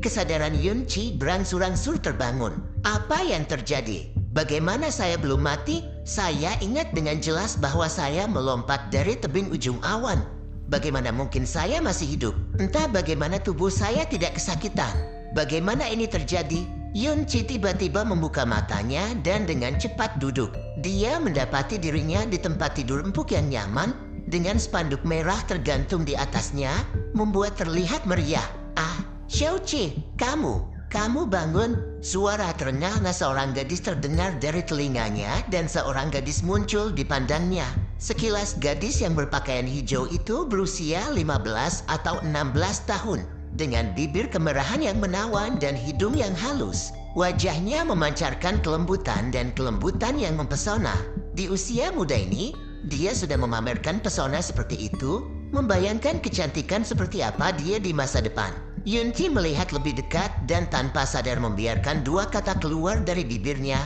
Kesadaran Yun Chi berangsur-angsur terbangun. Apa yang terjadi? Bagaimana saya belum mati? Saya ingat dengan jelas bahwa saya melompat dari tebing ujung awan. Bagaimana mungkin saya masih hidup? Entah bagaimana tubuh saya tidak kesakitan. Bagaimana ini terjadi? Yun Chi tiba-tiba membuka matanya dan dengan cepat duduk. Dia mendapati dirinya di tempat tidur empuk yang nyaman dengan spanduk merah tergantung di atasnya, membuat terlihat meriah. Ah, Xiao Chi, kamu bangun. Suara terengah seorang gadis terdengar dari telinganya dan seorang gadis muncul di pandangnya. Sekilas gadis yang berpakaian hijau itu berusia 15 atau 16 tahun. Dengan bibir kemerahan yang menawan dan hidung yang halus. Wajahnya memancarkan kelembutan dan kelembutan yang mempesona. Di usia muda ini, dia sudah memamerkan pesona seperti itu, membayangkan kecantikan seperti apa dia di masa depan. Yun Chi melihat lebih dekat dan tanpa sadar membiarkan dua kata keluar dari bibirnya.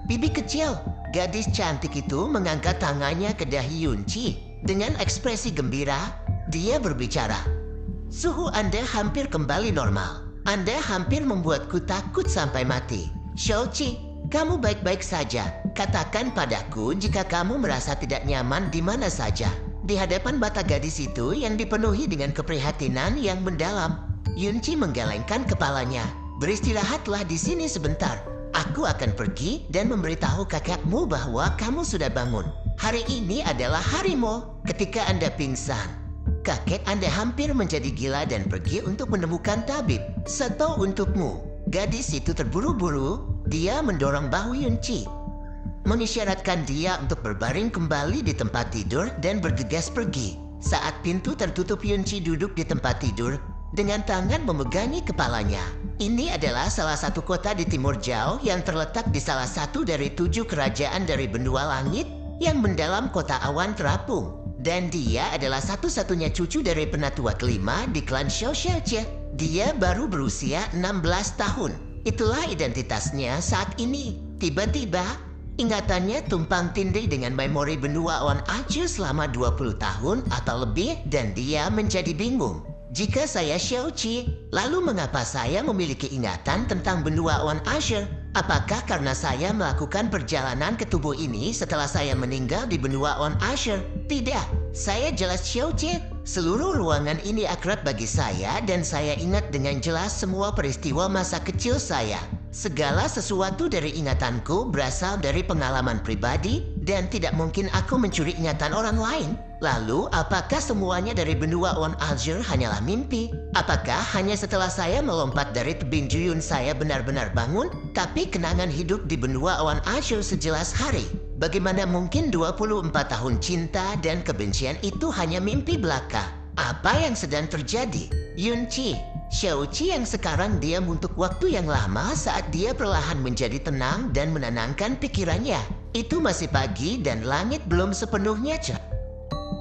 Bibi kecil, gadis cantik itu mengangkat tangannya ke dahi Yun Chi. Dengan ekspresi gembira, dia berbicara. Suhu Anda hampir kembali normal. Anda hampir membuatku takut sampai mati. Xiao Chi, kamu baik-baik saja. Katakan padaku jika kamu merasa tidak nyaman di mana saja. Di hadapan mata gadis itu yang dipenuhi dengan keprihatinan yang mendalam, Yun Chi menggelengkan kepalanya. Beristirahatlah di sini sebentar. Aku akan pergi dan memberitahu kakakmu bahwa kamu sudah bangun. Hari ini adalah harimu ketika Anda pingsan. Kakek Anda hampir menjadi gila dan pergi untuk menemukan tabib. Seto untukmu. Gadis itu terburu-buru, dia mendorong bahu Yun Chi, mengisyaratkan dia untuk berbaring kembali di tempat tidur dan bergegas pergi. Saat pintu tertutup, Yun Chi duduk di tempat tidur dengan tangan memegangi kepalanya. Ini adalah salah satu kota di Timur Jauh yang terletak di salah satu dari 7 kerajaan dari benua langit yang mendalam kota awan terapung. Dan dia adalah satu-satunya cucu dari penatua kelima di klan Xiao Xiaojie. Dia baru berusia 16 tahun. Itulah identitasnya saat ini. Tiba-tiba, ingatannya tumpang tindih dengan memori benua awan Azure selama 20 tahun atau lebih dan dia menjadi bingung. Jika saya Xiao Chi, lalu mengapa saya memiliki ingatan tentang benua awan Azure? Apakah karena saya melakukan perjalanan ke tubuh ini setelah saya meninggal di benua awan Azure? Tidak, saya jelas Xiao Chi. Seluruh ruangan ini akrab bagi saya dan saya ingat dengan jelas semua peristiwa masa kecil saya. Segala sesuatu dari ingatanku berasal dari pengalaman pribadi dan tidak mungkin aku mencuri ingatan orang lain. Lalu, apakah semuanya dari benua awan Azure hanyalah mimpi? Apakah hanya setelah saya melompat dari tebing Juyun saya benar-benar bangun, tapi kenangan hidup di benua awan Azure sejelas hari? Bagaimana mungkin 24 tahun cinta dan kebencian itu hanya mimpi belaka? Apa yang sedang terjadi? Yun Chi, Xiao Chi yang sekarang diam untuk waktu yang lama saat dia perlahan menjadi tenang dan menenangkan pikirannya. Itu masih pagi dan langit belum sepenuhnya cerah.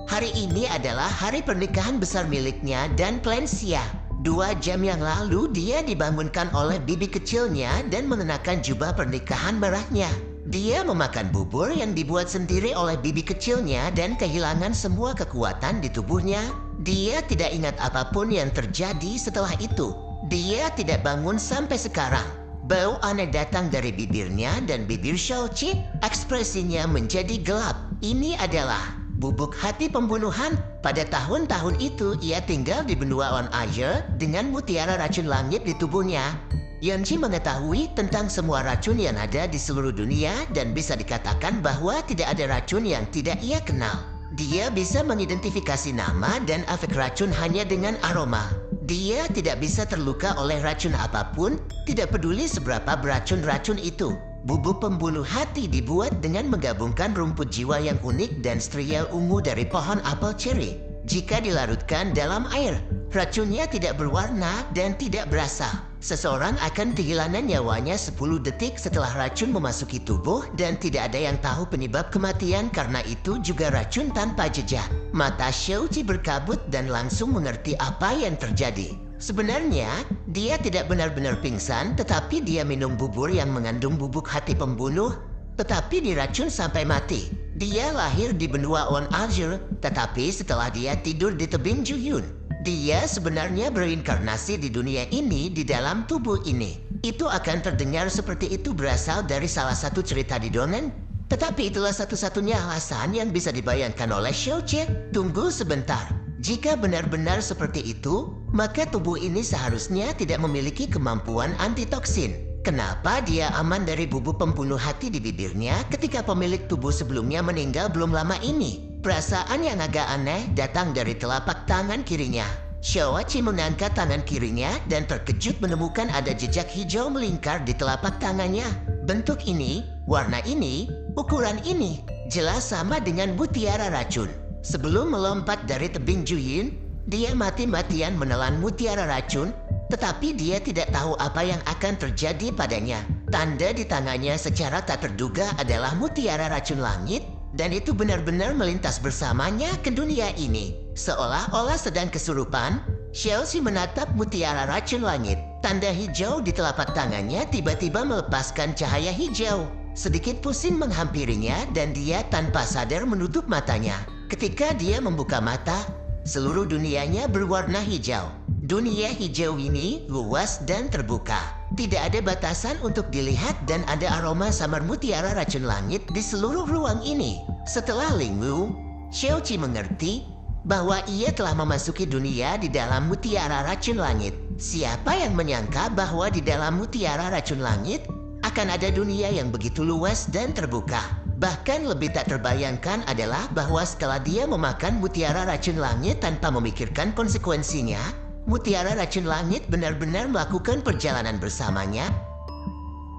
Hari ini adalah hari pernikahan besar miliknya dan Clencia. 2 jam yang lalu dia dibangunkan oleh bibi kecilnya dan mengenakan jubah pernikahan merahnya. Dia memakan bubur yang dibuat sendiri oleh bibi kecilnya dan kehilangan semua kekuatan di tubuhnya. Dia tidak ingat apapun yang terjadi setelah itu. Dia tidak bangun sampai sekarang. Bau aneh datang dari bibirnya dan bibir Xiao Chi, ekspresinya menjadi gelap. Ini adalah bubuk hati pembunuhan. Pada tahun-tahun itu, ia tinggal di benua awan Azure dengan mutiara racun langit di tubuhnya. Yun Chi mengetahui tentang semua racun yang ada di seluruh dunia dan bisa dikatakan bahwa tidak ada racun yang tidak ia kenal. Dia bisa mengidentifikasi nama dan efek racun hanya dengan aroma. Dia tidak bisa terluka oleh racun apapun, tidak peduli seberapa beracun racun itu. Bubuk pembunuh hati dibuat dengan menggabungkan rumput jiwa yang unik dan strial ungu dari pohon apel cherry. Jika dilarutkan dalam air, racunnya tidak berwarna dan tidak berasa. Seseorang akan kehilangan nyawanya 10 detik setelah racun memasuki tubuh dan tidak ada yang tahu penyebab kematian karena itu juga racun tanpa jejak. Mata Xiao Chi berkabut dan langsung mengerti apa yang terjadi. Sebenarnya, dia tidak benar-benar pingsan, tetapi dia minum bubur yang mengandung bubuk hati pembunuh, tetapi diracun sampai mati. Dia lahir di benua awan Azure, tetapi setelah dia tidur di tebing Juyun, Dia sebenarnya berinkarnasi di dunia ini di dalam tubuh ini. Itu akan terdengar seperti itu berasal dari salah satu cerita di dongeng. Tetapi itulah satu-satunya alasan yang bisa dibayangkan oleh Xiaoqie. Tunggu sebentar. Jika benar-benar seperti itu, maka tubuh ini seharusnya tidak memiliki kemampuan antitoksin. Kenapa dia aman dari bubuk pembunuh hati di bibirnya ketika pemilik tubuh sebelumnya meninggal belum lama ini? Perasaan yang agak aneh datang dari telapak tangan kirinya. Xiaoqie mengangkat tangan kirinya dan terkejut menemukan ada jejak hijau melingkar di telapak tangannya. Bentuk ini, warna ini, ukuran ini, jelas sama dengan mutiara racun. Sebelum melompat dari tebing Juyin, dia mati-matian menelan mutiara racun, tetapi dia tidak tahu apa yang akan terjadi padanya. Tanda di tangannya secara tak terduga adalah mutiara racun langit, dan itu benar-benar melintas bersamanya ke dunia ini. Seolah-olah sedang kesurupan, Xiaoqie menatap mutiara racun langit. Tanda hijau di telapak tangannya tiba-tiba melepaskan cahaya hijau. Sedikit pusing menghampirinya dan dia tanpa sadar menutup matanya. Ketika dia membuka mata, seluruh dunianya berwarna hijau. Dunia hijau ini luas dan terbuka. Tidak ada batasan untuk dilihat dan ada aroma samar mutiara racun langit di seluruh ruang ini. Setelah Lingwu, Xiaoqie mengerti bahwa ia telah memasuki dunia di dalam mutiara racun langit. Siapa yang menyangka bahwa di dalam mutiara racun langit akan ada dunia yang begitu luas dan terbuka. Bahkan lebih tak terbayangkan adalah bahwa setelah dia memakan mutiara racun langit tanpa memikirkan konsekuensinya, mutiara racun langit benar-benar melakukan perjalanan bersamanya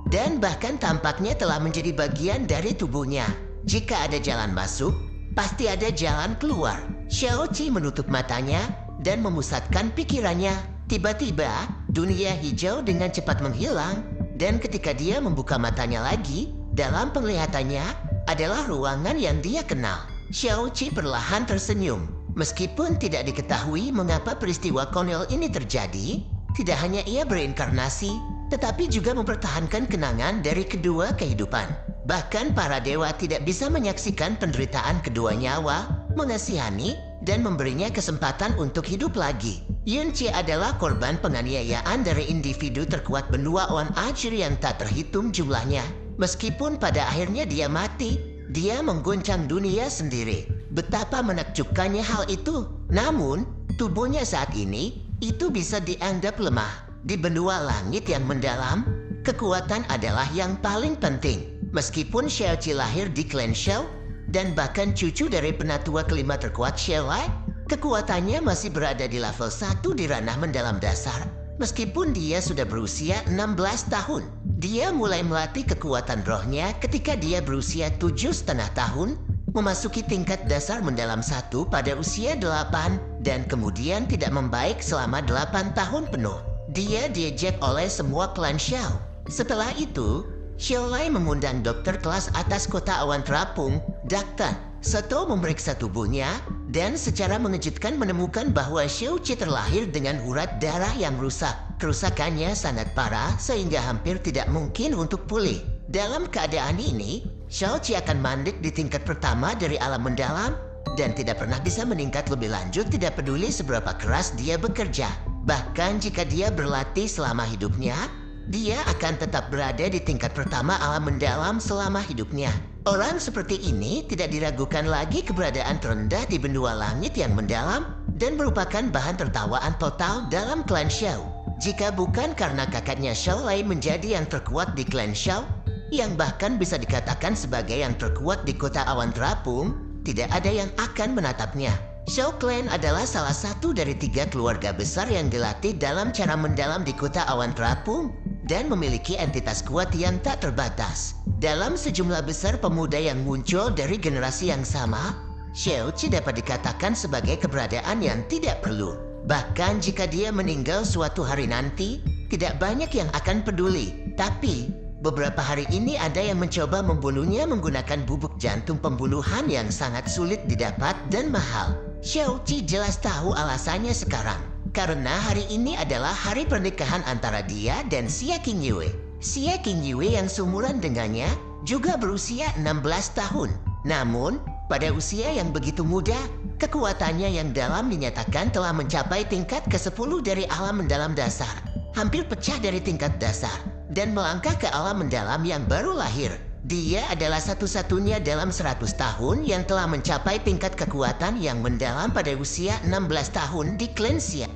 dan bahkan tampaknya telah menjadi bagian dari tubuhnya. Jika ada jalan masuk, pasti ada jalan keluar. Xiaoqie menutup matanya dan memusatkan pikirannya. Tiba-tiba, dunia hijau dengan cepat menghilang dan ketika dia membuka matanya lagi, dalam penglihatannya adalah ruangan yang dia kenal. Xiaoqie perlahan tersenyum. Meskipun tidak diketahui mengapa peristiwa konyol ini terjadi, tidak hanya ia berinkarnasi, tetapi juga mempertahankan kenangan dari kedua kehidupan. Bahkan para dewa tidak bisa menyaksikan penderitaan kedua nyawa, mengasihani, dan memberinya kesempatan untuk hidup lagi. Yunqi adalah korban penganiayaan dari individu terkuat benua Wan Ajir yang tak terhitung jumlahnya. Meskipun pada akhirnya dia mati, dia mengguncang dunia sendiri. Betapa menakjubkannya hal itu. Namun, tubuhnya saat ini, itu bisa dianggap lemah. Di benua langit yang mendalam, kekuatan adalah yang paling penting. Meskipun Xiaoqie lahir di klan Xiao, dan bahkan cucu dari penatua kelima terkuat Xiaolai, kekuatannya masih berada di level 1 di ranah mendalam dasar. Meskipun dia sudah berusia 16 tahun, dia mulai melatih kekuatan rohnya ketika dia berusia 7,5 tahun, memasuki tingkat dasar mendalam 1 pada usia 8, dan kemudian tidak membaik selama 8 tahun penuh. Dia diejek oleh semua klan Xiao. Setelah itu, Xiaolai mengundang dokter kelas atas kota awan terapung, Dr. Sato memeriksa tubuhnya dan secara mengejutkan menemukan bahwa Xiaoqie terlahir dengan urat darah yang rusak. Kerusakannya sangat parah sehingga hampir tidak mungkin untuk pulih. Dalam keadaan ini, Xiaoqie akan mandek di tingkat pertama dari alam mendalam dan tidak pernah bisa meningkat lebih lanjut tidak peduli seberapa keras dia bekerja. Bahkan jika dia berlatih selama hidupnya, dia akan tetap berada di tingkat pertama alam mendalam selama hidupnya. Orang seperti ini tidak diragukan lagi keberadaan terendah di benua langit yang mendalam dan merupakan bahan tertawaan total dalam klan Xiao. Jika bukan karena kakaknya Xiaolai menjadi yang terkuat di klan Xiao, yang bahkan bisa dikatakan sebagai yang terkuat di kota awan terapung, tidak ada yang akan menatapnya. Xiao Clan adalah salah satu dari 3 keluarga besar yang dilatih dalam cara mendalam di kota awan terapung dan memiliki entitas kuat yang tak terbatas. Dalam sejumlah besar pemuda yang muncul dari generasi yang sama, Xiaoqie dapat dikatakan sebagai keberadaan yang tidak perlu. Bahkan jika dia meninggal suatu hari nanti, tidak banyak yang akan peduli. Tapi, beberapa hari ini ada yang mencoba membunuhnya menggunakan bubuk jantung pembunuhan yang sangat sulit didapat dan mahal. Xiaoqie jelas tahu alasannya sekarang. Karena hari ini adalah hari pernikahan antara dia dan Xia Qingyue. Xia Qingyue yang seumuran dengannya juga berusia 16 tahun. Namun, pada usia yang begitu muda, Kekuatannya yang dalam dinyatakan telah mencapai tingkat ke-10 dari alam mendalam dasar. Hampir pecah dari tingkat dasar dan melangkah ke alam mendalam yang baru lahir. Dia adalah satu-satunya dalam 100 tahun yang telah mencapai tingkat kekuatan yang mendalam pada usia 16 tahun di Cleansea.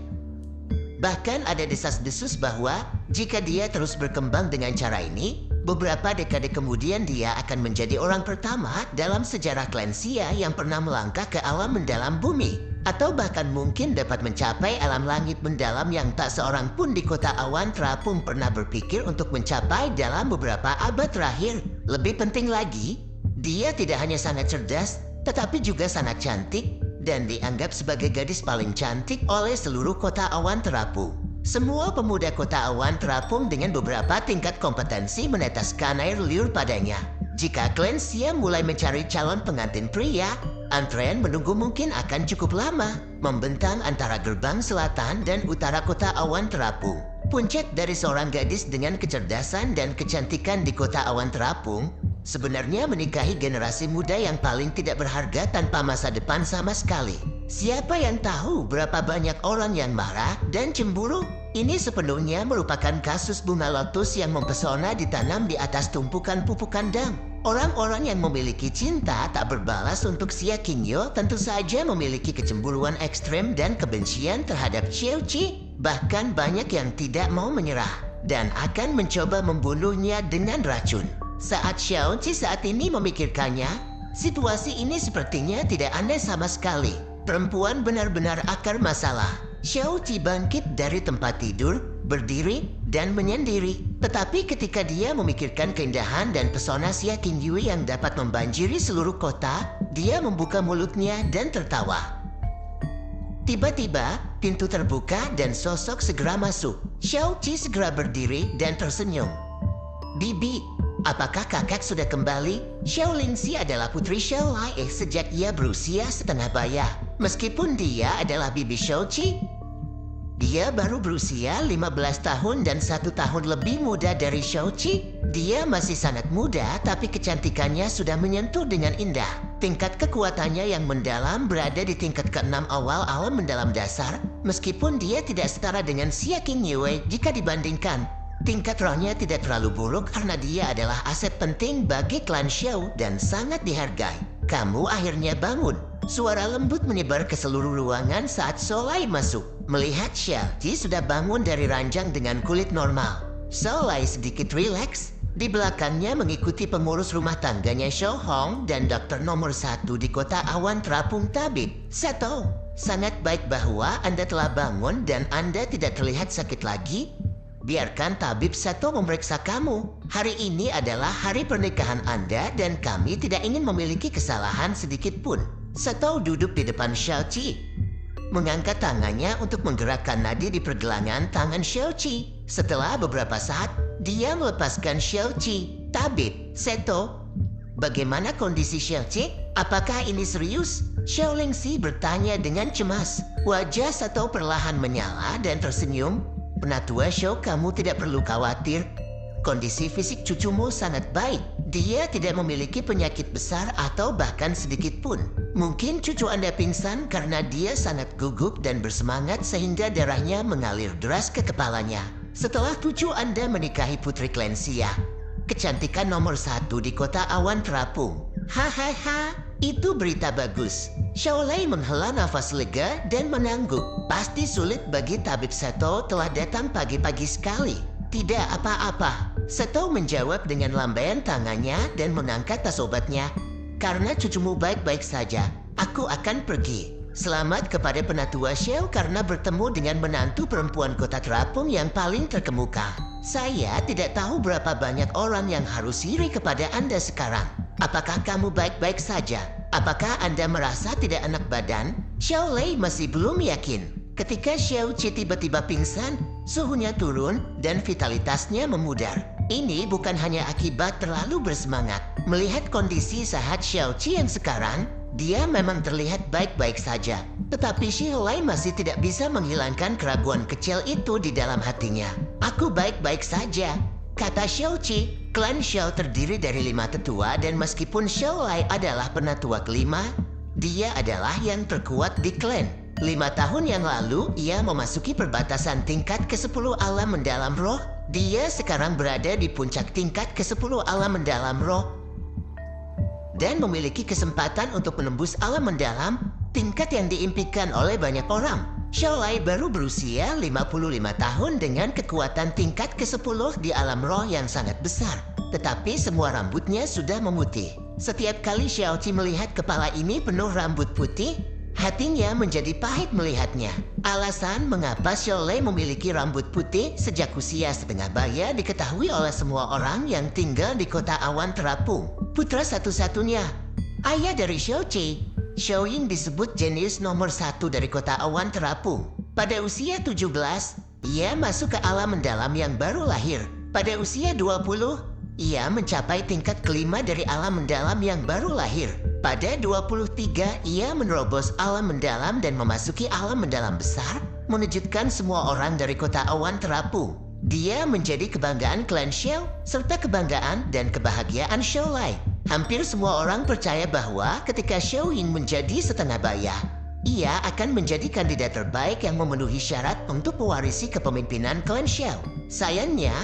Bahkan ada desas-desus bahwa jika dia terus berkembang dengan cara ini, beberapa dekade kemudian dia akan menjadi orang pertama dalam sejarah Cleansea yang pernah melangkah ke alam mendalam bumi. Atau bahkan mungkin dapat mencapai alam langit mendalam yang tak seorang pun di kota awan terapung pernah berpikir untuk mencapai dalam beberapa abad terakhir. Lebih penting lagi, dia tidak hanya sangat cerdas, tetapi juga sangat cantik dan dianggap sebagai gadis paling cantik oleh seluruh kota awan terapung. Semua pemuda kota awan terapung dengan beberapa tingkat kompetensi meneteskan air liur padanya. Jika Cleansea mulai mencari calon pengantin pria, antrean menunggu mungkin akan cukup lama, membentang antara gerbang selatan dan utara kota awan terapung. Puncak dari seorang gadis dengan kecerdasan dan kecantikan di kota awan terapung sebenarnya menikahi generasi muda yang paling tidak berharga tanpa masa depan sama sekali. Siapa yang tahu berapa banyak orang yang marah dan cemburu? Ini sepenuhnya merupakan kasus bunga lotus yang mempesona ditanam di atas tumpukan pupuk kandang. Orang-orang yang memiliki cinta tak berbalas untuk Xia Qingyu tentu saja memiliki kecemburuan ekstrem dan kebencian terhadap Xiao Qi. Bahkan banyak yang tidak mau menyerah dan akan mencoba membunuhnya dengan racun. Saat Xiao Qi saat ini memikirkannya, situasi ini sepertinya tidak aneh sama sekali. Perempuan benar-benar akar masalah. Xiao Qi bangkit dari tempat tidur, berdiri, dan menyendiri. Tetapi ketika dia memikirkan keindahan dan pesona Xia Qingyu yang dapat membanjiri seluruh kota, dia membuka mulutnya dan tertawa. Tiba-tiba, pintu terbuka dan sosok segera masuk. Xiao Qi segera berdiri dan tersenyum. "Bibi, apakah kakak sudah kembali?" Xiao Lingxi adalah putri Xiao Lai sejak ia berusia setengah baya. Meskipun dia adalah bibi Xiao Qi, dia baru berusia 15 tahun dan 1 tahun lebih muda dari Xiao Qi. Dia masih sangat muda, tapi kecantikannya sudah menyentuh dengan indah. Tingkat kekuatannya yang mendalam berada di tingkat ke-6 awal alam mendalam dasar, meskipun dia tidak setara dengan Xia Qingyu jika dibandingkan. Tingkat rohnya tidak terlalu buruk karena dia adalah aset penting bagi klan Xiao dan sangat dihargai. Kamu akhirnya bangun. Suara lembut menyebar ke seluruh ruangan saat Solai masuk. Melihat Xiao Qi sudah bangun dari ranjang dengan kulit normal, Solai sedikit rileks. Di belakangnya mengikuti pengurus rumah tangganya Xiao Hong dan dokter nomor 1 di kota awan terapung tabib. "Sato, sangat baik bahwa Anda telah bangun dan Anda tidak terlihat sakit lagi. Biarkan tabib Sato memeriksa kamu. Hari ini adalah hari pernikahan Anda dan kami tidak ingin memiliki kesalahan sedikit pun." Sato duduk di depan Xiao Qi, mengangkat tangannya untuk menggerakkan nadi di pergelangan tangan Xiao Qi. Setelah beberapa saat, dia melepaskan Xiao Qi. "Tabib, Sato, bagaimana kondisi Xiao Qi? Apakah ini serius?" Xiao Lingxi bertanya dengan cemas. Wajah Sato perlahan menyala dan tersenyum. "Penatua Xiao, kamu tidak perlu khawatir. Kondisi fisik cucumu sangat baik. Dia tidak memiliki penyakit besar atau bahkan sedikit pun. Mungkin cucu Anda pingsan karena dia sangat gugup dan bersemangat sehingga darahnya mengalir deras ke kepalanya. Setelah cucu Anda menikahi putri Cleansea, kecantikan nomor 1 di kota awan terapung." "Hahaha, itu berita bagus." Xiao Lai menghela nafas lega dan mengangguk. Pasti sulit bagi tabib Sato telah datang pagi-pagi sekali. "Tidak apa-apa," Sato menjawab dengan lambaian tangannya dan mengangkat tas obatnya. "Karena cucumu baik-baik saja, aku akan pergi. Selamat kepada penatua Xiao karena bertemu dengan menantu perempuan kota terapung yang paling terkemuka. Saya tidak tahu berapa banyak orang yang harus iri kepada Anda sekarang. Apakah kamu baik-baik saja? Apakah Anda merasa tidak enak badan?" Xiao Lai masih belum yakin. Ketika Xiao Qi tiba-tiba pingsan, suhunya turun dan vitalitasnya memudar. Ini bukan hanya akibat terlalu bersemangat. Melihat kondisi sehat Xiao Qi yang sekarang, dia memang terlihat baik-baik saja. Tetapi Xiao Lai masih tidak bisa menghilangkan keraguan kecil itu di dalam hatinya. "Aku baik-baik saja," kata Xiao Qi. Klan Xiao terdiri dari 5 tetua dan meskipun Xiao Lai adalah penatua kelima, Dia adalah yang terkuat di klan. 5 tahun yang lalu, ia memasuki perbatasan tingkat ke-10 alam mendalam roh. Dia sekarang berada di puncak tingkat ke-10 alam mendalam roh dan memiliki kesempatan untuk menembus alam mendalam, tingkat yang diimpikan oleh banyak orang. Xiaolai baru berusia 55 tahun dengan kekuatan tingkat ke-10 di alam roh yang sangat besar. Tetapi semua rambutnya sudah memutih. Setiap kali Xiaoqi melihat kepala ini penuh rambut putih, hatinya menjadi pahit melihatnya. Alasan mengapa Xiaolai memiliki rambut putih sejak usia setengah baya diketahui oleh semua orang yang tinggal di kota awan terapung. Putra satu-satunya, ayah dari Xiaoqi, Xiaoying disebut jenius nomor 1 dari kota awan terapung. Pada usia 17, ia masuk ke alam mendalam yang baru lahir. Pada usia 20, ia mencapai tingkat kelima dari alam mendalam yang baru lahir. Pada 23, ia menerobos alam mendalam dan memasuki alam mendalam besar, mengejutkan semua orang dari kota awan terapung. Dia menjadi kebanggaan klan Xiao, serta kebanggaan dan kebahagiaan Xiaolai. Hampir semua orang percaya bahwa ketika Xiaoying menjadi setengah baya, ia akan menjadi kandidat terbaik yang memenuhi syarat untuk mewarisi kepemimpinan klan Xiao. Sayangnya,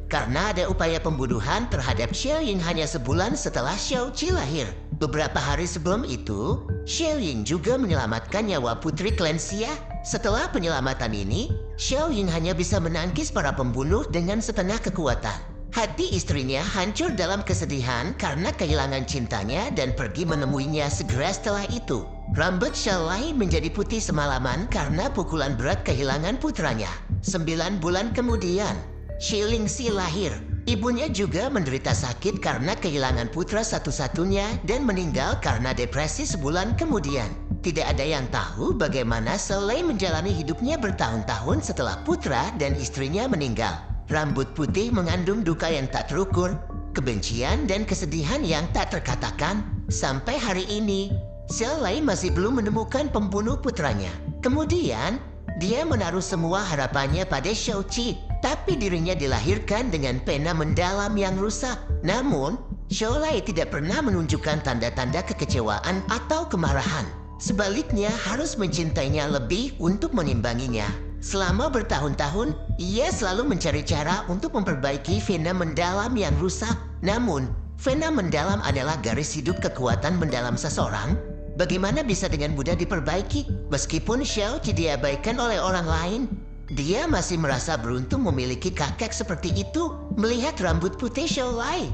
karena ada upaya pembunuhan terhadap Xiaoying hanya sebulan setelah Xiaoqi lahir. Beberapa hari sebelum itu, Xiaoying juga menyelamatkan nyawa putri klan Xia. Setelah penyelamatan ini, Xiaoying hanya bisa menangkis para pembunuh dengan setengah kekuatan. Hati istrinya hancur dalam kesedihan karena kehilangan cintanya dan pergi menemuinya segera setelah itu. Rambut Xiaolai menjadi putih semalaman karena pukulan berat kehilangan putranya. 9 bulan kemudian, Xilingxi lahir. Ibunya juga menderita sakit karena kehilangan putra satu-satunya dan meninggal karena depresi sebulan kemudian. Tidak ada yang tahu bagaimana Xiaolai menjalani hidupnya bertahun-tahun setelah putra dan istrinya meninggal. Rambut putih mengandung duka yang tak terukur, kebencian dan kesedihan yang tak terkatakan. Sampai hari ini, Xiaolai masih belum menemukan pembunuh putranya. Kemudian, dia menaruh semua harapannya pada Xiaoqi, tapi dirinya dilahirkan dengan pena mendalam yang rusak. Namun, Xiaolai tidak pernah menunjukkan tanda-tanda kekecewaan atau kemarahan. Sebaliknya, harus mencintainya lebih untuk menimbanginya. Selama bertahun-tahun, ia selalu mencari cara untuk memperbaiki vena mendalam yang rusak. Namun, vena mendalam adalah garis hidup kekuatan mendalam seseorang. Bagaimana bisa dengan mudah diperbaiki? Meskipun Xiaoqi diabaikan oleh orang lain, dia masih merasa beruntung memiliki kakek seperti itu. Melihat rambut putih Xiaolai,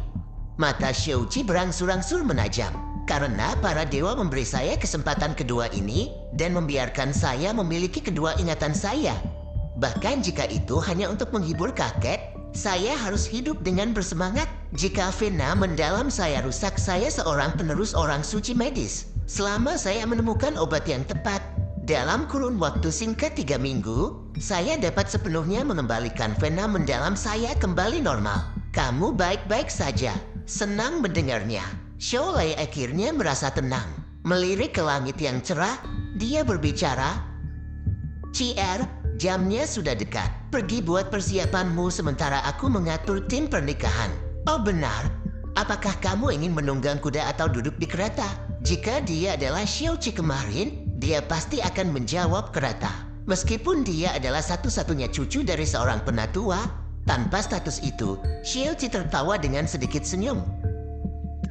mata Xiaoqi berangsur-angsur menajam. Karena para dewa memberi saya kesempatan kedua ini dan membiarkan saya memiliki kedua ingatan saya. Bahkan jika itu hanya untuk menghibur kakek, saya harus hidup dengan bersemangat. Jika vena mendalam saya rusak, saya seorang penerus orang suci medis. Selama saya menemukan obat yang tepat, dalam kurun waktu singkat 3 minggu, saya dapat sepenuhnya mengembalikan vena mendalam saya kembali normal. Kamu baik-baik saja. Senang mendengarnya. Xiaolai akhirnya merasa tenang. Melirik ke langit yang cerah, dia berbicara, "Cier, jamnya sudah dekat. Pergi buat persiapanmu sementara aku mengatur tim pernikahan." "Oh benar? Apakah kamu ingin menunggang kuda atau duduk di kereta?" Jika dia adalah Xiaoqi kemarin, dia pasti akan menjawab kereta. Meskipun dia adalah satu-satunya cucu dari seorang penatua, tanpa status itu, Xiaoqi tertawa dengan sedikit senyum.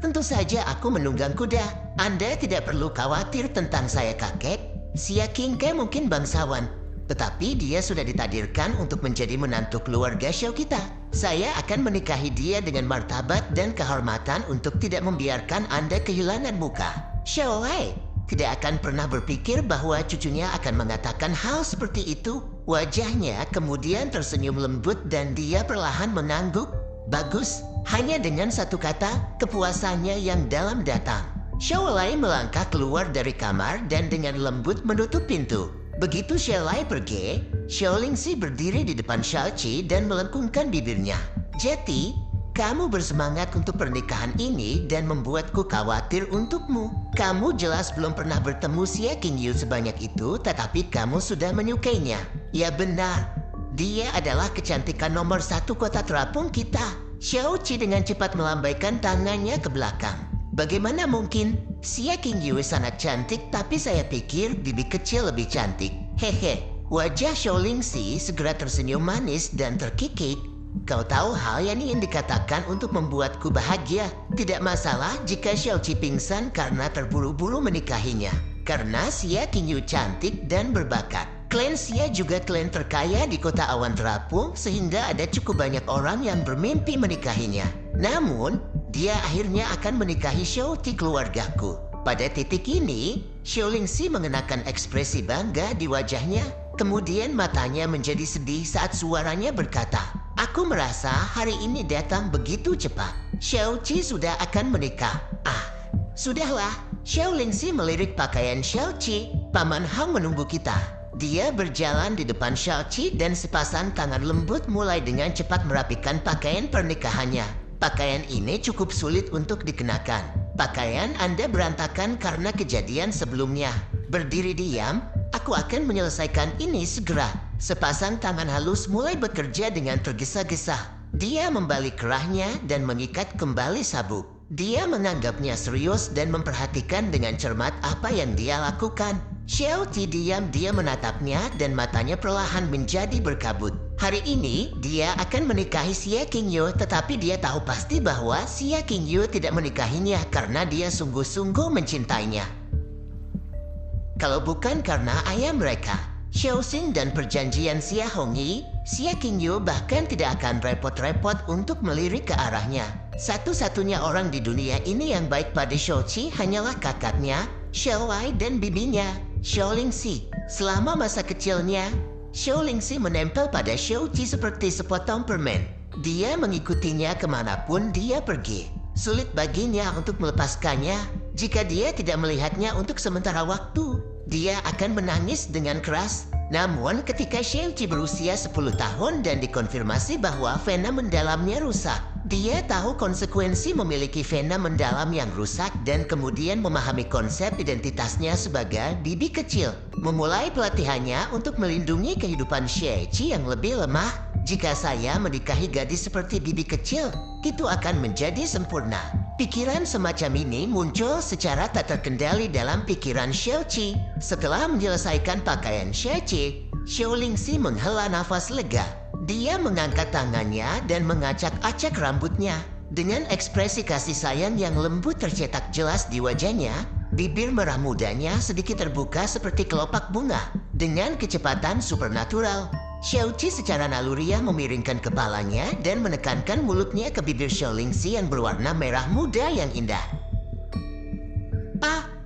"Tentu saja aku menunggang kuda. Anda tidak perlu khawatir tentang saya, kakek. Xia Qingke mungkin bangsawan, tetapi dia sudah ditakdirkan untuk menjadi menantu keluarga Xiao kita. Saya akan menikahi dia dengan martabat dan kehormatan untuk tidak membiarkan Anda kehilangan muka." Xiaolai tidak akan pernah berpikir bahwa cucunya akan mengatakan hal seperti itu. Wajahnya kemudian tersenyum lembut dan dia perlahan mengangguk. "Bagus." Hanya dengan satu kata, kepuasannya yang dalam datang. Xiaolai melangkah keluar dari kamar dan dengan lembut menutup pintu. Begitu Xiaolai pergi, Xiaolingxi berdiri di depan Xiaoqi dan melengkungkan bibirnya. "Jadi, kamu bersemangat untuk pernikahan ini dan membuatku khawatir untukmu. Kamu jelas belum pernah bertemu Xia Qingyu sebanyak itu, tetapi kamu sudah menyukainya." "Ya benar, dia adalah kecantikan nomor 1 kota terapung kita." Xiaoqi dengan cepat melambaikan tangannya ke belakang. "Bagaimana mungkin? Xia Qingyu sangat cantik, tapi saya pikir bibi kecil lebih cantik. Hehe. Wajah Xiaolingxi segera tersenyum manis dan terkikik. Kau tahu hal yang ingin dikatakan untuk membuatku bahagia. Tidak masalah jika Xiaoqi pingsan karena terburu-buru menikahinya. Karena Xia Qingyu cantik dan berbakat. Klan Xia juga klan terkaya di kota awan terapung, sehingga ada cukup banyak orang yang bermimpi menikahinya. Namun, dia akhirnya akan menikahi Xiaoqi keluargaku. Pada titik ini, Xiaolingxi mengenakan ekspresi bangga di wajahnya. Kemudian matanya menjadi sedih saat suaranya berkata, "Aku merasa hari ini datang begitu cepat. Xiaoqi sudah akan menikah." Sudahlah. Xiaolingxi melirik pakaian Xiaoqi. Paman Hang menunggu kita. Dia berjalan di depan Xiaoqi dan sepasang tangan lembut mulai dengan cepat merapikan pakaian pernikahannya. Pakaian ini cukup sulit untuk dikenakan. Pakaian Anda berantakan karena kejadian sebelumnya. Berdiri diam, aku akan menyelesaikan ini segera. Sepasang tangan halus mulai bekerja dengan tergesa-gesa. Dia membalik kerahnya dan mengikat kembali sabuk. Dia menganggapnya serius dan memperhatikan dengan cermat apa yang dia lakukan. Xiaoqi diam-diam menatapnya dan matanya perlahan menjadi berkabut. Hari ini, dia akan menikahi Xia Qingyu, tetapi dia tahu pasti bahwa Xia Qingyu tidak menikahinya karena dia sungguh-sungguh mencintainya. Kalau bukan karena ayah mereka, Xiaoxing dan perjanjian Xia Hongyi, Xia Qingyu bahkan tidak akan repot-repot untuk melirik ke arahnya. Satu-satunya orang di dunia ini yang baik pada Xiaoqi hanyalah kakaknya, Xiaowai, dan bibinya, Xiaolingxi. Selama masa kecilnya, Xiaolingxi menempel pada Xiaoqi seperti sepotong permen. Dia mengikutinya kemanapun dia pergi. Sulit baginya untuk melepaskannya. Jika dia tidak melihatnya untuk sementara waktu, dia akan menangis dengan keras. Namun ketika Xiaoqi berusia 10 tahun dan dikonfirmasi bahwa vena mendalamnya rusak, dia tahu konsekuensi memiliki vena mendalam yang rusak dan kemudian memahami konsep identitasnya sebagai bibi kecil. Memulai pelatihannya untuk melindungi kehidupan Xiaoqi yang lebih lemah. Jika saya menikahi gadis seperti bibi kecil, itu akan menjadi sempurna. Pikiran semacam ini muncul secara tak terkendali dalam pikiran Xiaoqi. Setelah menyelesaikan pakaian Xiaoqi, Xiaolingxi menghela nafas lega. Dia mengangkat tangannya dan mengacak-acak rambutnya. Dengan ekspresi kasih sayang yang lembut tercetak jelas di wajahnya, bibir merah mudanya sedikit terbuka seperti kelopak bunga. Dengan kecepatan supernatural, Xiaoqi secara naluriah memiringkan kepalanya dan menekankan mulutnya ke bibir Xiaolingxi yang berwarna merah muda yang indah.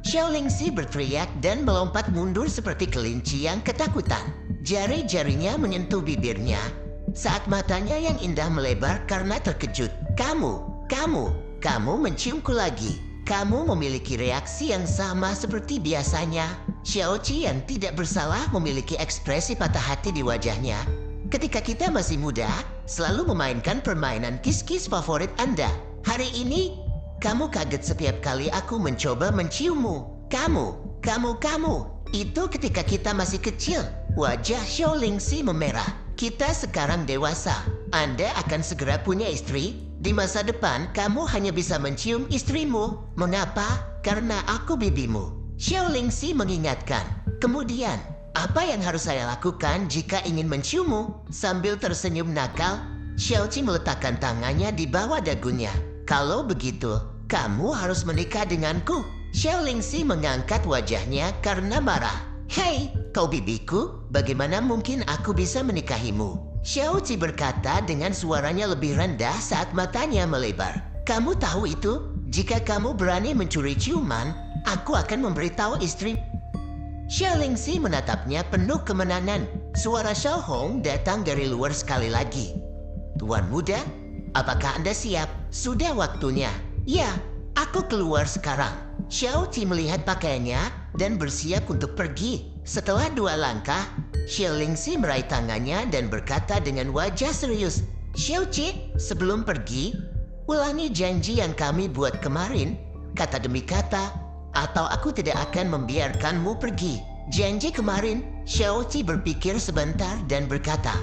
Xiaolingxi berteriak dan melompat mundur seperti kelinci yang ketakutan. Jari-jarinya menyentuh bibirnya saat matanya yang indah melebar karena terkejut. Kamu menciumku lagi. Kamu memiliki reaksi yang sama seperti biasanya. Xiaoqi yang tidak bersalah memiliki ekspresi patah hati di wajahnya. Ketika kita masih muda, selalu memainkan permainan kis-kis favorit Anda. Hari ini, kamu kaget setiap kali aku mencoba menciummu. Kamu. Itu ketika kita masih kecil. Wajah Xiaolingxi memerah. Kita sekarang dewasa. Anda akan segera punya istri. Di masa depan, kamu hanya bisa mencium istrimu. Mengapa? Karena aku bibimu. Xiaolingxi mengingatkan. Kemudian, apa yang harus saya lakukan jika ingin menciummu? Sambil tersenyum nakal, Xiaoqi meletakkan tangannya di bawah dagunya. Kalau begitu, kamu harus menikah denganku. Xiaolingxi mengangkat wajahnya karena marah. Hei, kau bibiku, bagaimana mungkin aku bisa menikahimu? Xiaoqi berkata dengan suaranya lebih rendah saat matanya melebar. Kamu tahu itu? Jika kamu berani mencuri ciuman, aku akan memberitahu istri. Xiaolingxi menatapnya penuh kemenangan. Suara Xiao Hong datang dari luar sekali lagi. Tuan muda, apakah Anda siap? Sudah waktunya. Ya, aku keluar sekarang. Xiaoqi melihat pakaiannya dan bersiap untuk pergi. Setelah 2 langkah, Xiaolingxi meraih tangannya dan berkata dengan wajah serius, Xiaoqi, sebelum pergi, ulangi janji yang kami buat kemarin, kata demi kata, atau aku tidak akan membiarkanmu pergi. Janji kemarin, Xiaoqi berpikir sebentar dan berkata,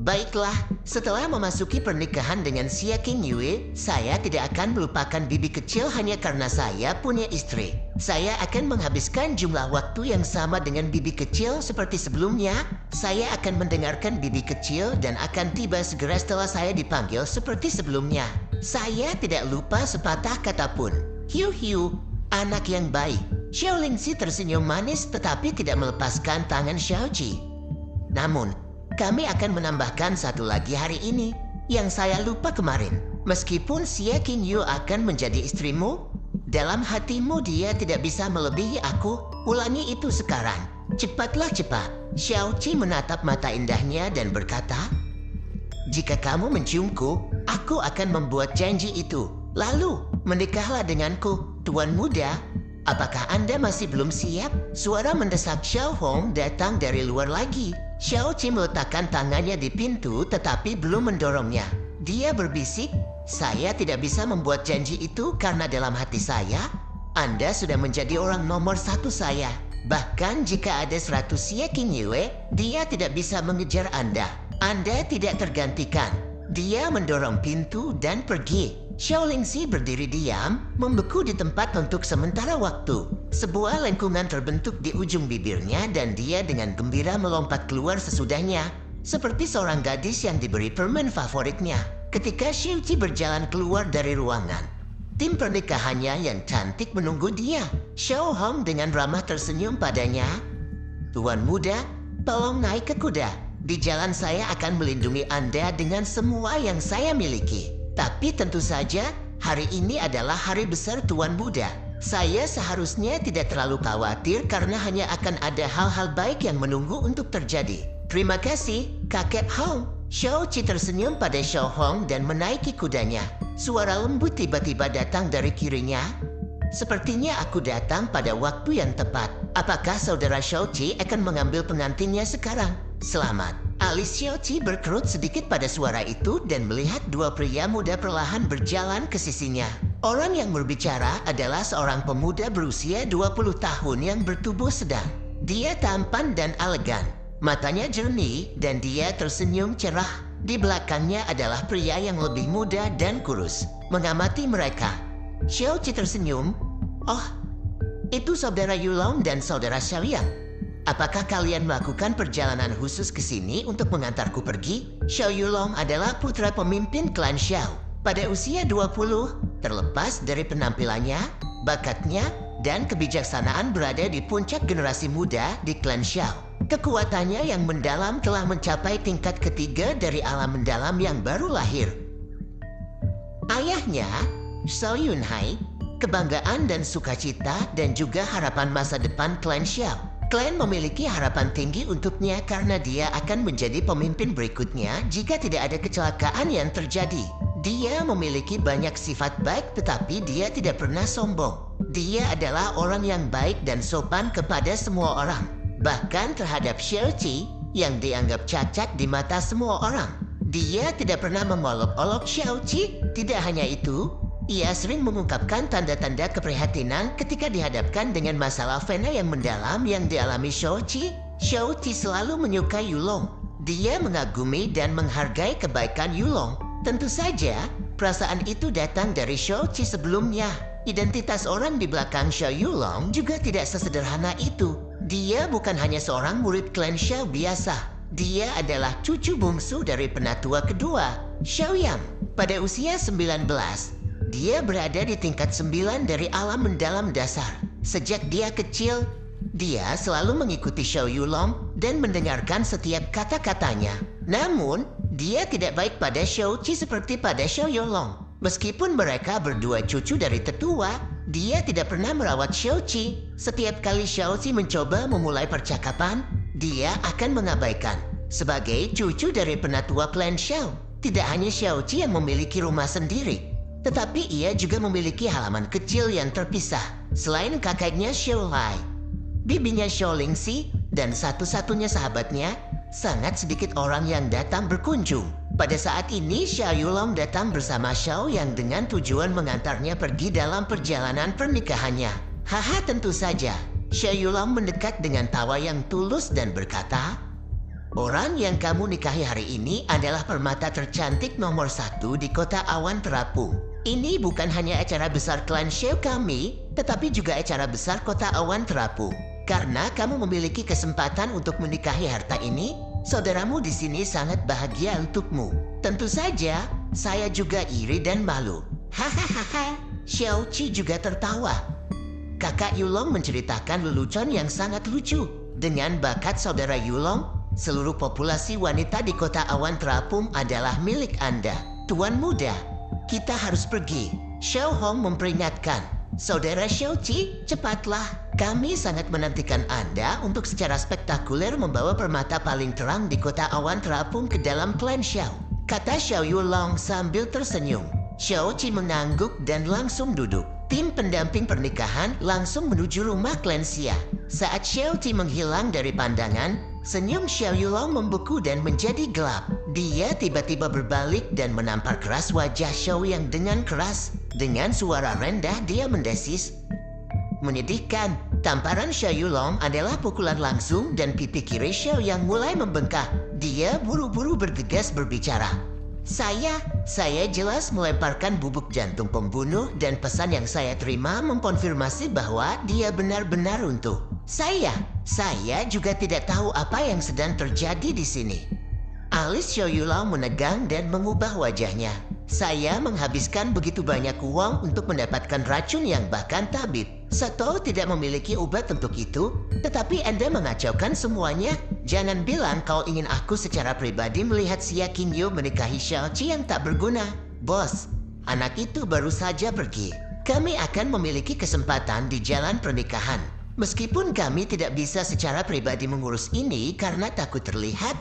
Baiklah, setelah memasuki pernikahan dengan Xia King Yue, saya tidak akan melupakan bibi kecil hanya karena saya punya istri. Saya akan menghabiskan jumlah waktu yang sama dengan bibi kecil seperti sebelumnya. Saya akan mendengarkan bibi kecil dan akan tiba segera setelah saya dipanggil seperti sebelumnya. Saya tidak lupa sepatah kata pun. Hiu hiu, anak yang baik. Xiao Lingxi tersenyum manis tetapi tidak melepaskan tangan Xiao Qi. Namun, kami akan menambahkan satu lagi hari ini yang saya lupa kemarin. Meskipun Xia King Yu akan menjadi istrimu, dalam hatimu dia tidak bisa melebihi aku. Ulangi itu sekarang. Cepatlah cepat. Xiao Qi menatap mata indahnya dan berkata, "Jika kamu menciumku, aku akan membuat janji itu. Lalu, menikahlah denganku, tuan muda." "Apakah Anda masih belum siap?" Suara mendesak Xiao Hong datang dari luar lagi. Xiao Qi meletakkan tangannya di pintu tetapi belum mendorongnya. Dia berbisik, "Saya tidak bisa membuat janji itu karena dalam hati saya, Anda sudah menjadi orang nomor satu saya. Bahkan jika ada 100 Xia King Yue, dia tidak bisa mengejar Anda. Anda tidak tergantikan." Dia mendorong pintu dan pergi. Xiao Lingxi berdiri diam, membeku di tempat untuk sementara waktu. Sebuah lengkungan terbentuk di ujung bibirnya dan dia dengan gembira melompat keluar sesudahnya, seperti seorang gadis yang diberi permen favoritnya. Ketika Xiao Qi berjalan keluar dari ruangan, tim pernikahannya yang cantik menunggu dia. Xiao Hong dengan ramah tersenyum padanya. "Tuan muda, tolong naik ke kuda. Di jalan saya akan melindungi Anda dengan semua yang saya miliki. Tapi tentu saja, hari ini adalah hari besar tuan muda. Saya seharusnya tidak terlalu khawatir karena hanya akan ada hal-hal baik yang menunggu untuk terjadi. Terima kasih, kakek Hong." Xiao Qi tersenyum pada Xiao Hong dan menaiki kudanya. Suara lembut tiba-tiba datang dari kirinya. "Sepertinya aku datang pada waktu yang tepat. Apakah saudara Xiao Qi akan mengambil pengantinnya sekarang? Selamat." Alis Xiao Qi berkerut sedikit pada suara itu dan melihat dua pria muda perlahan berjalan ke sisinya. Orang yang berbicara adalah seorang pemuda berusia 20 tahun yang bertubuh sedang. Dia tampan dan elegan. Matanya jernih dan dia tersenyum cerah. Di belakangnya adalah pria yang lebih muda dan kurus. Mengamati mereka, Xiao Qi tersenyum. "Oh, itu saudara Yulong dan saudara Xiaoyang. Apakah kalian melakukan perjalanan khusus ke sini untuk mengantarku pergi?" Xiao Yulong adalah putra pemimpin klan Xiao. Pada usia 20, terlepas dari penampilannya, bakatnya, dan kebijaksanaan berada di puncak generasi muda di klan Xiao. Kekuatannya yang mendalam telah mencapai tingkat ketiga dari alam mendalam yang baru lahir. Ayahnya, Xiao Yunhai, kebanggaan dan sukacita dan juga harapan masa depan klan Xiao. Klan memiliki harapan tinggi untuknya karena dia akan menjadi pemimpin berikutnya jika tidak ada kecelakaan yang terjadi. Dia memiliki banyak sifat baik tetapi dia tidak pernah sombong. Dia adalah orang yang baik dan sopan kepada semua orang. Bahkan terhadap Xiao Qi yang dianggap cacat di mata semua orang. Dia tidak pernah mengolok-olok Xiao Qi. Tidak hanya itu, ia sering mengungkapkan tanda-tanda keprihatinan ketika dihadapkan dengan masalah fena yang mendalam yang dialami Xiao Qi. Xiao Qi selalu menyukai Yulong. Dia mengagumi dan menghargai kebaikan Yulong. Tentu saja, perasaan itu datang dari Xiao Qi sebelumnya. Identitas orang di belakang Xiao Yulong juga tidak sesederhana itu. Dia bukan hanya seorang murid klan Xiao biasa. Dia adalah cucu bungsu dari penatua kedua, Xiao Yang. Pada usia 19, dia berada di tingkat 9 dari alam mendalam dasar. Sejak dia kecil, dia selalu mengikuti Xiao Yulong dan mendengarkan setiap kata-katanya. Namun, dia tidak baik pada Xiao Qi seperti pada Xiao Yulong. Meskipun mereka berdua cucu dari tetua, dia tidak pernah merawat Xiao Qi. Setiap kali Xiao Qi mencoba memulai percakapan, dia akan mengabaikan. Sebagai cucu dari penatua klan Xiao, tidak hanya Xiao Qi yang memiliki rumah sendiri, tetapi ia juga memiliki halaman kecil yang terpisah. Selain kakeknya Xiao Lai, bibinya Xiao Lingxi, dan satu-satunya sahabatnya, sangat sedikit orang yang datang berkunjung. Pada saat ini, Xiao Yulong datang bersama Xiao yang dengan tujuan mengantarnya pergi dalam perjalanan pernikahannya. Haha, tentu saja. Xiao Yulong mendekat dengan tawa yang tulus dan berkata, Orang yang kamu nikahi hari ini adalah permata tercantik nomor 1 di kota awan terapung. Ini bukan hanya acara besar klan Xiao kami, tetapi juga acara besar kota awan terapung. Karena kamu memiliki kesempatan untuk menikahi harta ini, saudaramu di sini sangat bahagia untukmu. Tentu saja, saya juga iri dan malu. Hahaha, Xiao Qi juga tertawa. Kakak Yulong menceritakan lelucon yang sangat lucu. Dengan bakat saudara Yulong, seluruh populasi wanita di kota awan terapung adalah milik Anda. Tuan muda, kita harus pergi. Xiao Hong memperingatkan. Saudara Xiao Qi, cepatlah. Kami sangat menantikan Anda untuk secara spektakuler membawa permata paling terang di kota awan terapung ke dalam klan Xiao. Kata Xiao Yulong sambil tersenyum. Xiao Qi mengangguk dan langsung duduk. Tim pendamping pernikahan langsung menuju rumah klan Xia. Saat Xiao Qi menghilang dari pandangan, senyum Xiao Yulong membeku dan menjadi gelap. Dia tiba-tiba berbalik dan menampar keras wajah Xiao yang dengan keras. Dengan suara rendah dia mendesis. Menyedihkan, tamparan Xiao Yulong adalah pukulan langsung dan pipi kiri Xiao yang mulai membengkak. Dia buru-buru bergegas berbicara. Saya jelas melemparkan bubuk jantung pembunuh dan pesan yang saya terima mengkonfirmasi bahwa dia benar-benar runtuh. Saya juga tidak tahu apa yang sedang terjadi di sini. Alis Xiao Yulong menegang dan mengubah wajahnya. Saya menghabiskan begitu banyak uang untuk mendapatkan racun yang bahkan tabib. Sato tidak memiliki obat untuk itu, tetapi Anda mengacaukan semuanya. Jangan bilang kau ingin aku secara pribadi melihat Xia Qingyu menikahi Xiao Qi yang tak berguna. Bos, anak itu baru saja pergi. Kami akan memiliki kesempatan di jalan pernikahan. Meskipun kami tidak bisa secara pribadi mengurus ini karena takut terlihat,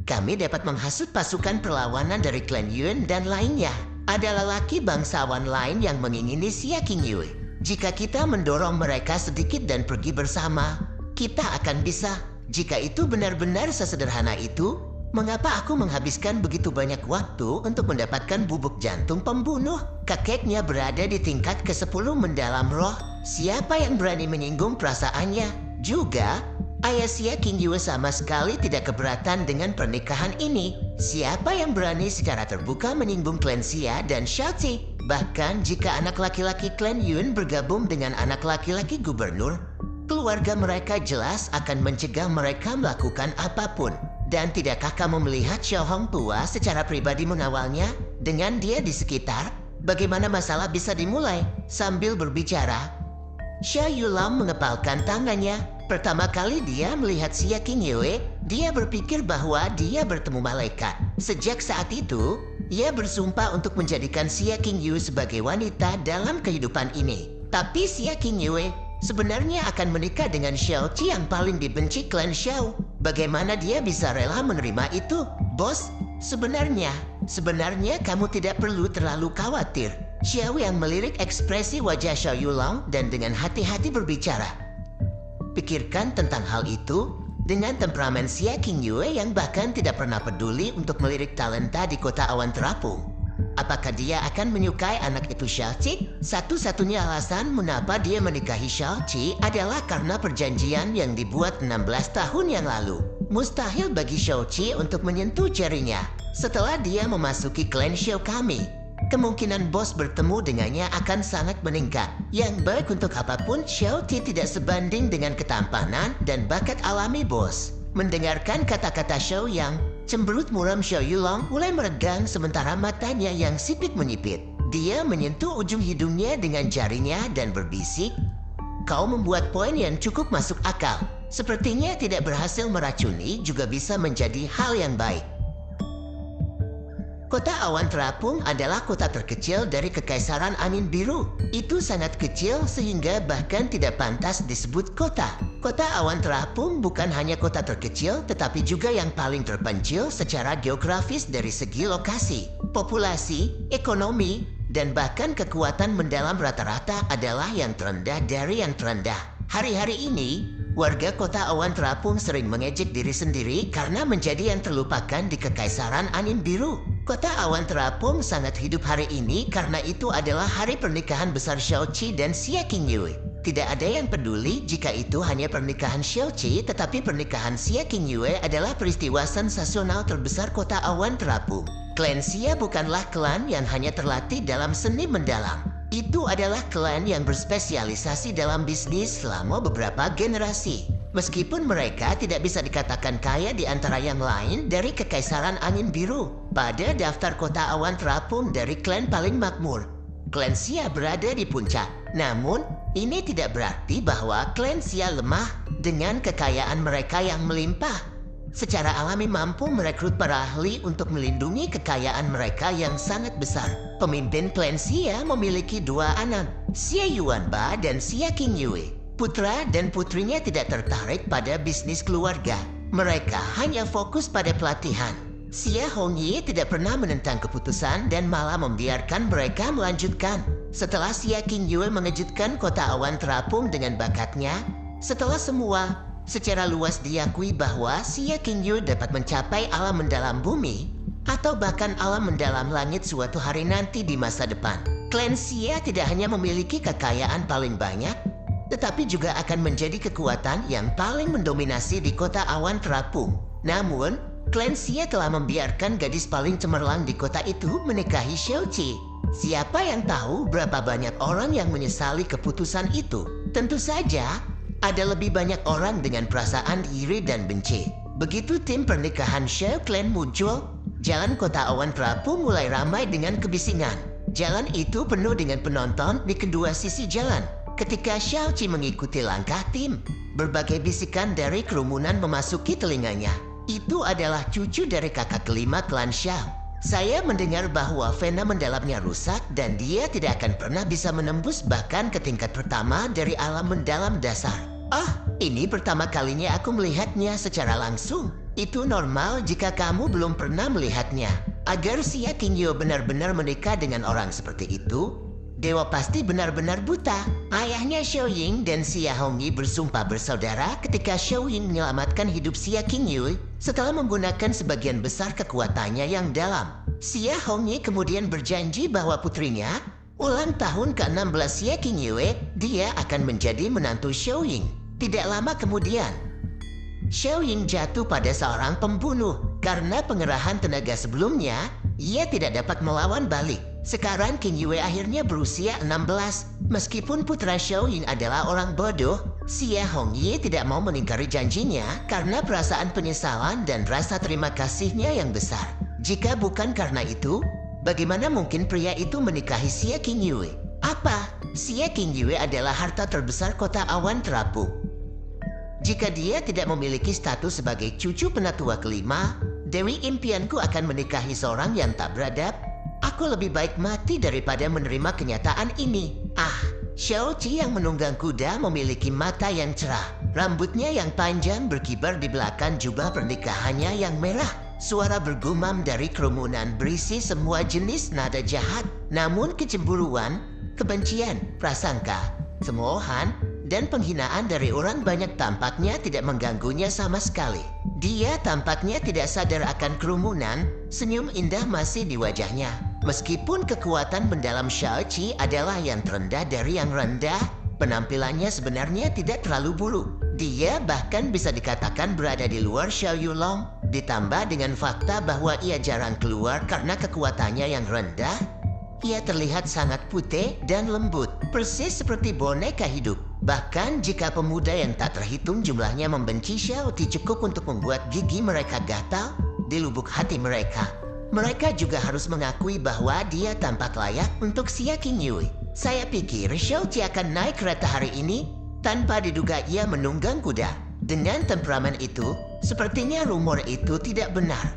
kami dapat menghasut pasukan perlawanan dari klan Yuan dan lainnya. Ada lelaki bangsawan lain yang mengingini Xia Qingyu. Jika kita mendorong mereka sedikit dan pergi bersama, kita akan bisa. Jika itu benar-benar sesederhana itu, mengapa aku menghabiskan begitu banyak waktu untuk mendapatkan bubuk jantung pembunuh? Kakeknya berada di tingkat ke-10 mendalam roh. Siapa yang berani menyinggung perasaannya? Juga, ayah Xia Qingyu sama sekali tidak keberatan dengan pernikahan ini. Siapa yang berani secara terbuka menyinggung klan Xia dan Xiao Qi? Bahkan jika anak laki-laki klan Yuan bergabung dengan anak laki-laki gubernur, keluarga mereka jelas akan mencegah mereka melakukan apapun. Dan tidakkah kamu melihat Xiao Hong tua secara pribadi mengawalnya? Dengan dia di sekitar, bagaimana masalah bisa dimulai? Sambil berbicara, Xiao Yulong mengepalkan tangannya. Pertama kali dia melihat Xia Qingyu, dia berpikir bahwa dia bertemu malaikat. Sejak saat itu, ia bersumpah untuk menjadikan Xia Qingyu sebagai wanita dalam kehidupan ini. Tapi Xia Qingyu sebenarnya akan menikah dengan Xiao Qi yang paling dibenci klan Xiao. Bagaimana dia bisa rela menerima itu? Bos, sebenarnya kamu tidak perlu terlalu khawatir. Xiao yang melirik ekspresi wajah Xiao Yulong dan dengan hati-hati berbicara. Pikirkan tentang hal itu dengan temperamen Xia Qingyu yang bahkan tidak pernah peduli untuk melirik talenta di kota awan terapung. Apakah dia akan menyukai anak itu Xiao Qi? Satu-satunya alasan mengapa dia menikahi Xiao Qi adalah karena perjanjian yang dibuat 16 tahun yang lalu. Mustahil bagi Xiao Qi untuk menyentuh jarinya. Setelah dia memasuki klan Xiao kami, kemungkinan bos bertemu dengannya akan sangat meningkat. Yang baik untuk apapun, Xiao Qi tidak sebanding dengan ketampanan dan bakat alami bos. Mendengarkan kata-kata Xiao Yang, cemberut muram Xiao Yulong mulai meregang sementara matanya yang sipit menyipit. Dia menyentuh ujung hidungnya dengan jarinya dan berbisik, "Kau membuat poin yang cukup masuk akal. Sepertinya tidak berhasil meracuni juga bisa menjadi hal yang baik." Kota awan terapung adalah kota terkecil dari Kekaisaran Angin Biru. Itu sangat kecil sehingga bahkan tidak pantas disebut kota. Kota awan terapung bukan hanya kota terkecil tetapi juga yang paling terpencil secara geografis dari segi lokasi, populasi, ekonomi, dan bahkan kekuatan mendalam rata-rata adalah yang terendah dari yang terendah. Hari-hari ini, warga kota awan terapung sering mengejek diri sendiri karena menjadi yang terlupakan di Kekaisaran Angin Biru. Kota awan terapung sangat hidup hari ini karena itu adalah hari pernikahan besar Xiao Qi dan Xia Qingyu. Tidak ada yang peduli jika itu hanya pernikahan Xiaoqi, tetapi pernikahan Xia Qingyue adalah peristiwa sensasional terbesar kota awan terapung. Klan Xia bukanlah klan yang hanya terlatih dalam seni mendalam. Itu adalah klan yang berspesialisasi dalam bisnis selama beberapa generasi. Meskipun mereka tidak bisa dikatakan kaya di antara yang lain dari Kekaisaran Angin Biru, pada daftar kota awan terapung dari klan paling makmur, klan Xia berada di puncak. Namun, ini tidak berarti bahwa klan Xia lemah dengan kekayaan mereka yang melimpah. Secara alami mampu merekrut para ahli untuk melindungi kekayaan mereka yang sangat besar. Pemimpin klan Xia memiliki 2 anak, Xia Yuanba dan Xia Qingyue. Putra dan putrinya tidak tertarik pada bisnis keluarga. Mereka hanya fokus pada pelatihan. Xia Hongyi tidak pernah menentang keputusan dan malah membiarkan mereka melanjutkan. Setelah Xia Qingyue mengejutkan kota awan terapung dengan bakatnya, setelah semua secara luas diakui bahwa Xia Qingyue dapat mencapai alam mendalam bumi atau bahkan alam mendalam langit suatu hari nanti di masa depan. Klan Xia tidak hanya memiliki kekayaan paling banyak, tetapi juga akan menjadi kekuatan yang paling mendominasi di kota awan terapung. Namun, klan Xia telah membiarkan gadis paling cemerlang di kota itu menikahi Xiaoqi. Siapa yang tahu berapa banyak orang yang menyesali keputusan itu? Tentu saja, ada lebih banyak orang dengan perasaan iri dan benci. Begitu tim pernikahan Xiao Clan muncul, jalan kota awan terapung mulai ramai dengan kebisingan. Jalan itu penuh dengan penonton di kedua sisi jalan. Ketika Xiaoqi mengikuti langkah tim, berbagai bisikan dari kerumunan memasuki telinganya. Itu adalah cucu dari kakak kelima klan Xiao. Saya mendengar bahwa vena mendalamnya rusak dan dia tidak akan pernah bisa menembus bahkan ke tingkat pertama dari alam mendalam dasar. Ini pertama kalinya aku melihatnya secara langsung. Itu normal jika kamu belum pernah melihatnya. Agar Xia Qingyue benar-benar menikah dengan orang seperti itu, dewa pasti benar-benar buta. Ayahnya Xiao Ying dan Xia Hongyi bersumpah bersaudara ketika Xiao Ying menyelamatkan hidup Xia Qingyue setelah menggunakan sebagian besar kekuatannya yang dalam. Xia Hongyi kemudian berjanji bahwa putrinya, ulang tahun ke-16 Xia Qingyue, dia akan menjadi menantu Xiao Ying. Tidak lama kemudian, Xiao Ying jatuh pada seorang pembunuh. Karena pengerahan tenaga sebelumnya, ia tidak dapat melawan balik. Sekarang Qingyue akhirnya berusia 16. Meskipun putra Xiao Ying adalah orang bodoh, Xia Hongyi tidak mau mengingkari janjinya karena perasaan penyesalan dan rasa terima kasihnya yang besar. Jika bukan karena itu, bagaimana mungkin pria itu menikahi Xia Qingyue? Apa? Xia Qingyue adalah harta terbesar kota awan terapung. Jika dia tidak memiliki status sebagai cucu penatua kelima, Dewi impianku akan menikahi seorang yang tak beradab. Aku lebih baik mati daripada menerima kenyataan ini. Xiaoqi yang menunggang kuda memiliki mata yang cerah. Rambutnya yang panjang berkibar di belakang jubah pernikahannya yang merah. Suara bergumam dari kerumunan berisi semua jenis nada jahat. Namun kecemburuan, kebencian, prasangka, cemoohan, dan penghinaan dari orang banyak tampaknya tidak mengganggunya sama sekali. Dia tampaknya tidak sadar akan kerumunan, senyum indah masih di wajahnya. Meskipun kekuatan mendalam Xiaoqi adalah yang terendah dari yang rendah, penampilannya sebenarnya tidak terlalu buruk. Dia bahkan bisa dikatakan berada di luar Xiao Yulong, ditambah dengan fakta bahwa ia jarang keluar karena kekuatannya yang rendah. Ia terlihat sangat putih dan lembut, persis seperti boneka hidup. Bahkan jika pemuda yang tak terhitung jumlahnya membenci Xiaoqi cukup untuk membuat gigi mereka gatal di lubuk hati mereka, mereka juga harus mengakui bahwa dia tampak layak untuk Xia Qingyue. Saya pikir Xiaoqi akan naik kereta hari ini tanpa diduga ia menunggang kuda. Dengan temperamen itu, sepertinya rumor itu tidak benar.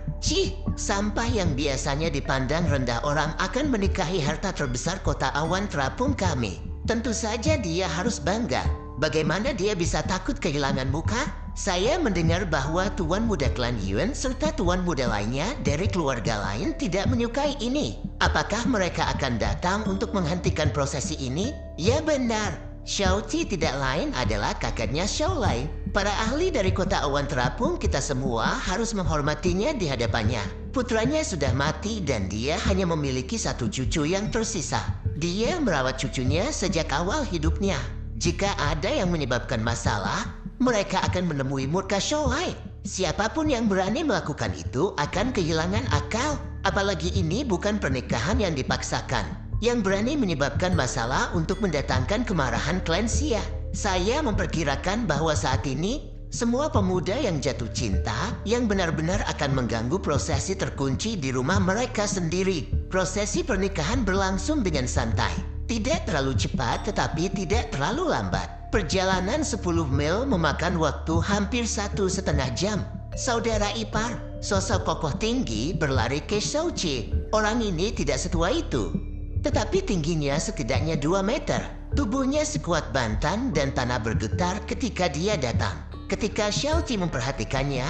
Sampah yang biasanya dipandang rendah orang akan menikahi harta terbesar kota awan terapung kami. Tentu saja dia harus bangga. Bagaimana dia bisa takut kehilangan muka? Saya mendengar bahwa tuan muda klan Yuan serta tuan muda lainnya dari keluarga lain tidak menyukai ini. Apakah mereka akan datang untuk menghentikan prosesi ini? Ya benar, Xiaoqi tidak lain adalah kakaknya Xiao Lai. Para ahli dari kota awan terapung kita semua harus menghormatinya di hadapannya. Putranya sudah mati dan dia hanya memiliki satu cucu yang tersisa. Dia merawat cucunya sejak awal hidupnya. Jika ada yang menyebabkan masalah, mereka akan menemui murka Shohai. Siapapun yang berani melakukan itu akan kehilangan akal. Apalagi ini bukan pernikahan yang dipaksakan, yang berani menyebabkan masalah untuk mendatangkan kemarahan klan Xia. Saya memperkirakan bahwa saat ini, semua pemuda yang jatuh cinta yang benar-benar akan mengganggu prosesi terkunci di rumah mereka sendiri. Prosesi pernikahan berlangsung dengan santai. Tidak terlalu cepat tetapi tidak terlalu lambat. Perjalanan 10 mil memakan waktu hampir 1,5 jam. Saudara ipar, sosok kokoh tinggi berlari ke Shouchi. Orang ini tidak setua itu, tetapi tingginya setidaknya 2 meter. Tubuhnya sekuat bantan dan tanah bergetar ketika dia datang. Ketika Shouchi memperhatikannya,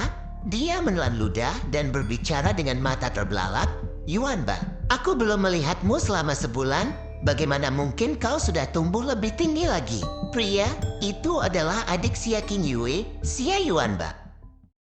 dia menelan ludah dan berbicara dengan mata terbelalak. Yuanba, aku belum melihatmu selama sebulan. Bagaimana mungkin kau sudah tumbuh lebih tinggi lagi? Pria, itu adalah adik Xia Qingyue, Xia Yuanba.